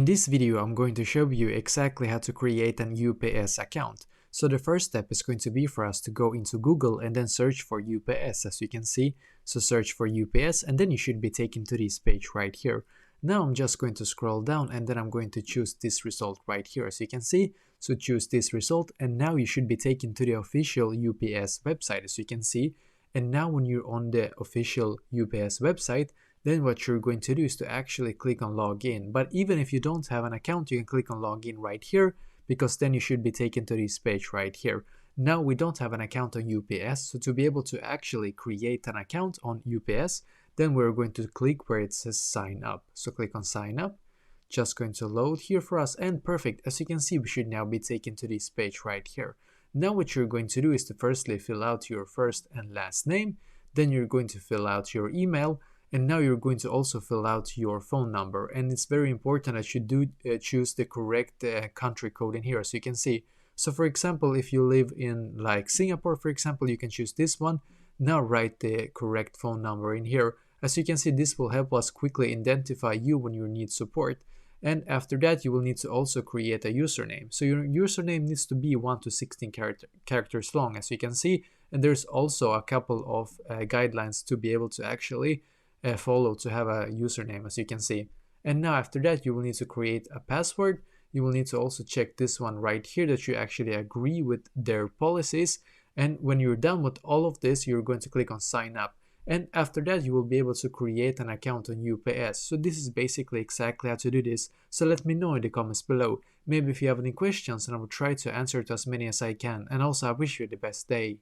this video, I'm going to show you exactly how to create an UPS account. So the first step is going to be for us to go into Google and then search for UPS, as you can see. So search for UPS and then you should be taken to this page right here. Now I'm just going to scroll down and then I'm going to choose this result right here, as you can see. So choose this result and now you should be taken to the official UPS website, as you can see. And now when you're on the official UPS website, then what you're going to do is to actually click on login. But even if you don't have an account, you can click on login right here, because then you should be taken to this page right here. Now we don't have an account on UPS, so to be able to actually create an account on UPS, then we're going to click where it says sign up. So click on sign up, just going to load here for us, and perfect. As you can see, we should now be taken to this page right here. Now what you're going to do is to firstly fill out your first and last name, then you're going to fill out your email, and now you're going to also fill out your phone number. And it's very important that you do choose the correct country code in here, as you can see. So for example, if you live in like Singapore, for example, you can choose this one. Now write the correct phone number in here. As you can see, this will help us quickly identify you when you need support. And after that, you will need to also create a username. So your username needs to be 1 to 16 characters long, as you can see. And there's also a couple of guidelines to be able to actually follow to have a username, as you can see. And now after that, you will need to create a password. You will need to also check this one right here, that you actually agree with their policies. And when you're done with all of this, you're going to click on sign up. And after that, you will be able to create an account on UPS. So this is basically exactly how to do this. So let me know in the comments below. Maybe if you have any questions, and I will try to answer to as many as I can. And also, I wish you the best day.